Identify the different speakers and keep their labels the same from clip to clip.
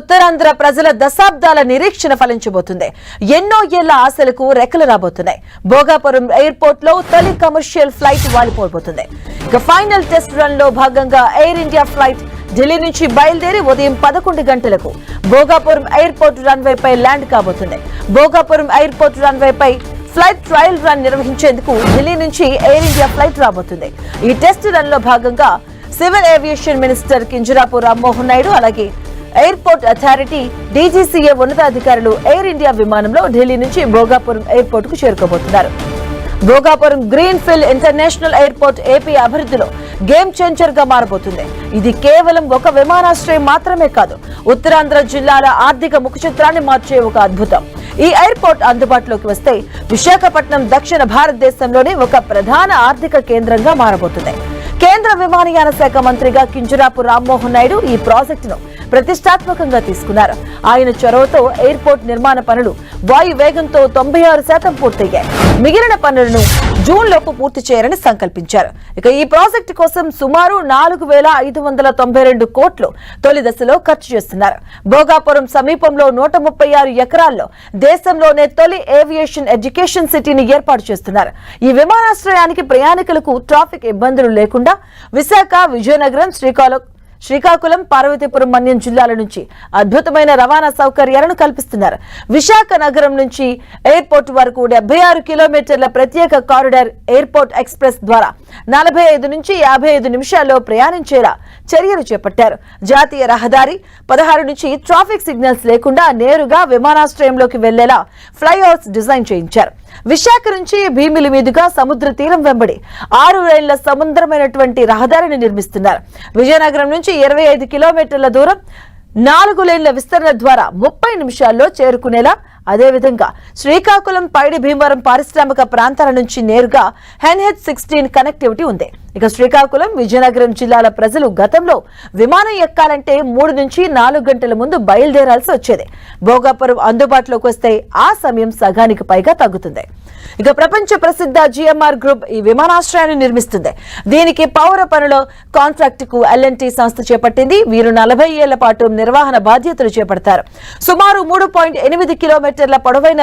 Speaker 1: ఉత్తరాంధ్ర ప్రజల దశాబ్దాల నిరీక్షణ ఫలించబోతుంది. ఎన్నో ఏళ్ల ఆశలకు రెక్కలు రాబోతున్నాయి. భోగాపురం ఎయిర్పోర్ట్ లో తొలి కమర్షియల్ ఫ్లైట్ వాలిపోబోతుంది. ఇక ఫైనల్ టెస్ట్ రన్ లో భాగంగా ఎయిర్ ఇండియా ఫ్లైట్ ఢిల్లీ నుంచి బయలుదేరి ఉదయం 11 గంటలకు భోగాపురం ఎయిర్పోర్ట్ రన్వే పై ల్యాండ్ కాబోతుంది. భోగాపురం ఎయిర్పోర్ట్ రన్వే పై ఫ్లైట్ ట్రయల్ రన్ నిర్వహించేందుకు ఢిల్లీ నుంచి ఎయిర్ ఇండియా ఫ్లైట్ రాబోతుంది. ఈ టెస్ట్ రన్ లో భాగంగా civil aviation minister Kinjarapu Rammohan Naidu, అలాగే ఎయిర్పోర్ట్ అథారిటీ డీజీసీఏ ఉన్నతాధికారులు ఎయిర్ ఇండియా విమానంలో ఢిల్లీ నుంచి భోగాపురం ఎయిర్పోర్ట్ కు చేరుకోబోతున్నారు. Bhogapuram green field international airport AP అభివృద్ధిలో గేమ్ చేంజర్ గా మారబోతుంది. ఇది కేవలం ఒక విమానాశ్రయం మాత్రమే కాదు, ఉత్తరాంధ్ర జిల్లాల ఆర్థిక ముఖచిత్రాన్ని మార్చే ఒక అద్భుతం. ఈ ఎయిర్పోర్ట్ అందుబాటులోకి వస్తే విశాఖపట్నం దక్షిణ భారతదేశంలోని ఒక ప్రధాన ఆర్థిక కేంద్రంగా మారబోతుంది. కేంద్ర విమానయాన శాఖ మంత్రిగా కింజరాపు రామ్మోహన్ నాయుడు ఈ ప్రాజెక్టును ప్రతిష్టాత్మకంగా తీసుకున్నారు. ఆయన చొరవతో ఎయిర్పోర్ట్ నిర్మాణ పనులు వాయు వేగంతో 96% పూర్తయ్యాయి. మిగిలిన పనులను జూన్ లోపు పూర్తి చేయాలని సంకల్పించారు. ఇక ఈ ప్రాజెక్టు కోసం సుమారు 4,592 కోట్లు తొలి దశలో ఖర్చు చేస్తున్నారు. భోగాపురం సమీపంలో 136 ఎకరాల్లో దేశంలోనే తొలి ఏవియేషన్ ఎడ్యుకేషన్ సిటీని ఏర్పాటు చేస్తున్నారు. ఈ విమానాశ్రయానికి ప్రయాణికులకు ట్రాఫిక్ ఇబ్బందులు లేకుండా విశాఖ, విజయనగరం, శ్రీకాకుళం, పార్వతీపురం, మన్యం జిల్లాల నుంచి అద్భుతమైన రవాణా సౌకర్యాలను కల్పిస్తున్నారు. విశాఖ నగరం నుంచి ఎయిర్పోర్ట్ వరకు 76 కిలోమీటర్ల ప్రత్యేక కారిడార్ ఎయిర్పోర్ట్ ఎక్స్ప్రెస్ ద్వారా 45 నుంచి 55 నిమిషాల్లో ప్రయాణించేలా చర్యలు చేపట్టారు. జాతీయ రహదారి 16 నుంచి ట్రాఫిక్ సిగ్నల్స్ లేకుండా నేరుగా విమానాశ్రయంలోకి వెళ్లేలా ఫ్లైఓవర్స్ డిజైన్ చేయించారు. విశాఖ నుంచి భీమిలి మీదుగా సముద్ర తీరం వెంబడి 6 రైళ్ల సముద్రమైనటువంటి రహదారిని నిర్మిస్తున్నారు. విజయనగరం నుంచి 25 కిలోమీటర్ల దూరం 4 లేన్ల విస్తరణ ద్వారా 30 నిమిషాల్లో చేరుకునేలా, అదేవిధంగా శ్రీకాకుళం, పైడి భీమవరం పారిశ్రామిక ప్రాంతాల నుంచి నేరుగా NH-16 కనెక్టివిటీ ఉంది. ఇక శ్రీకాకుళం, విజయనగరం జిల్లాల ప్రజలు గతంలో విమానం ఎక్కాలంటే 3 నుంచి 4 గంటల ముందు బయలుదేరాల్సి వచ్చేది. భోగాపురం అందుబాటులోకి వస్తే ఆ సమయం సగానికి పైగా తగ్గుతుంది. ఇక ప్రపంచ ప్రసిద్ధ GMR గ్రూప్ ఈ విమానాశ్రయాన్ని నిర్మిస్తుంది. దీనికి పౌర పనుల కాంట్రాక్టుకు L&T సంస్థ చేపట్టింది. వీరు 40 ఏళ్ల పాటు నిర్వహణ బాధ్యతలు చేపడతారు. సుమారు 3.8 కిలోమీటర్ల పొడవైన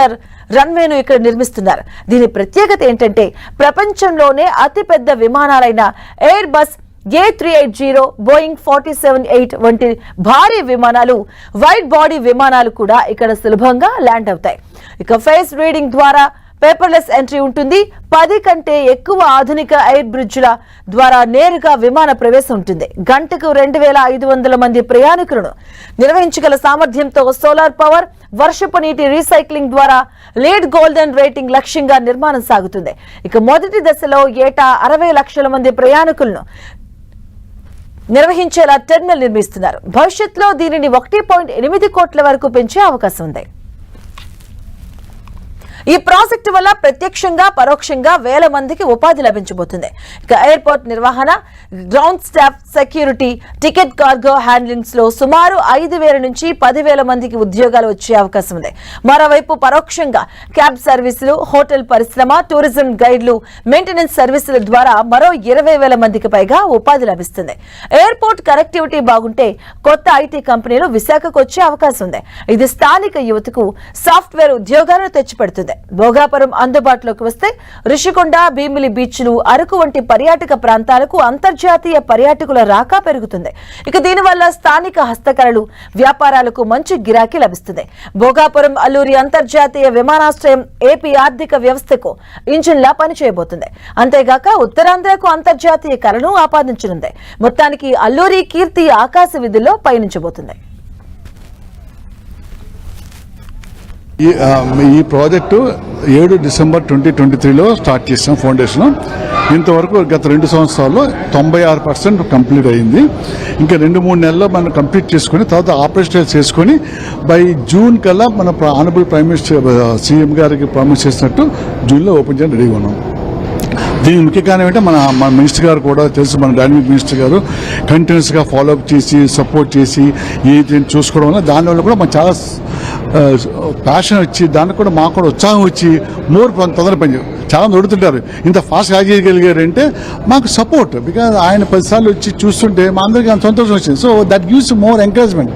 Speaker 1: రన్వేను ఇక్కడ నిర్మిస్తున్నారు. దీని ప్రత్యేకత ఏంటంటే ప్రపంచంలోనే అతిపెద్ద విమానాలైన ఎయిర్ బస్ A380, బోయింగ్ 478 వంటి భారీ విమానాలు, వైడ్ బాడీ విమానాలు కూడా ఇక్కడ సులభంగా ల్యాండ్ అవుతాయి. ఇక ఫేస్ రీడింగ్ ద్వారా పేపర్లెస్ ఎంట్రీ ఉంటుంది. 10 కంటే ఎక్కువ ఆధునిక ఎయిర్ బ్రిడ్జ్ల ద్వారా నేరుగా విమాన ప్రవేశం ఉంటుంది. గంటకు 2,500 మంది ప్రయాణికులను నిర్వహించగల సామర్థ్యంతో సోలార్ పవర్, వర్షపు నీటి రీసైక్లింగ్ ద్వారా లీడ్ గోల్డెన్ రేటింగ్ లక్ష్యంగా నిర్మాణం సాగుతుంది. ఇక మొదటి దశలో ఏటా 60 లక్షల మంది ప్రయాణికులను నిర్వహించేలా టెర్మినల్ నిర్మిస్తున్నారు. భవిష్యత్తులో దీనిని 1.8 కోట్ల వరకు పెంచే అవకాశం ఉంది. ఈ ప్రాజెక్టు వల్ల ప్రత్యక్షంగా, పరోక్షంగా వేల మందికి ఉపాధి లభించబోతుంది. ఇక ఎయిర్పోర్ట్ నిర్వహణ, ground staff, security, ticket, cargo handlings లో సుమారు 5,000 నుంచి 10,000 మందికి ఉద్యోగాలు వచ్చే అవకాశం ఉంది. మరోవైపు పరోక్షంగా క్యాబ్ సర్వీసులు, హోటల్ పరిశ్రమ, టూరిజం గైడ్లు, మెయింటెనెన్స్ సర్వీసుల ద్వారా మరో 20,000 మందికి పైగా ఉపాధి లభిస్తుంది. ఎయిర్పోర్ట్ కనెక్టివిటీ బాగుంటే కొత్త IT కంపెనీలు విశాఖకు వచ్చే అవకాశం ఉంది. ఇది స్థానిక యువతకు సాఫ్ట్వేర్ ఉద్యోగాలను తెచ్చిపెడుతుంది. భోగాపురం అందుబాటులోకి వస్తే రిషికొండ, భీమిలి బీచ్లు, అరకు వంటి పర్యాటక ప్రాంతాలకు అంతర్జాతీయ పర్యాటకుల రాక పెరుగుతుంది. ఇక దీనివల్ల స్థానిక హస్తకళలు, వ్యాపారాలకు మంచి గిరాకీ లభిస్తుంది. భోగాపురం అల్లూరి అంతర్జాతీయ విమానాశ్రయం ఏపీ ఆర్థిక వ్యవస్థకు ఇంజిన్లా పనిచేయబోతుంది. అంతేగాక ఉత్తరాంధ్రకు అంతర్జాతీయ కళను ఆపాదించనుంది. మొత్తానికి అల్లూరి కీర్తి ఆకాశ వీధుల్లో పయనించబోతుంది.
Speaker 2: ఈ ప్రాజెక్టు 7 డిసెంబర్ 2023లో స్టార్ట్ చేసాం ఫౌండేషన్. ఇంతవరకు గత 2 సంవత్సరాల్లో 96% కంప్లీట్ అయింది. ఇంకా 2-3 నెలల్లో మనం కంప్లీట్ చేసుకుని తర్వాత ఆపరేషనల్ చేసుకుని బై జూన్ కల్లా మన ఆనరబుల్ ప్రైమ్ మినిస్టర్ CM గారికి ప్రామిస్ చేసినట్టు జూన్లో ఓపెన్ చేయడం రెడీగా ఉన్నాం. దీనికి ముఖ్య కారణం ఏంటంటే మన మినిస్టర్ గారు కూడా తెలుసు, మన డైనమిక్ మినిస్టర్ గారు కంటిన్యూస్గా ఫాలోఅప్ చేసి సపోర్ట్ చేసి ఏది చూసుకోవడం వల్ల దానివల్ల కూడా మాకు చాలా ప్యాషన్ వచ్చి దానికి కూడా మాకు కూడా ఉత్సాహం వచ్చి తొందర పని చాలా నడుతుంటారు. ఇంత ఫాస్ట్గా చేయగలిగారంటే మాకు సపోర్ట్, బికాజ్ ఆయన 10 సార్లు వచ్చి చూస్తుంటే మా అందరికీ అంత సంతోషం వచ్చింది. So that gives more encouragement.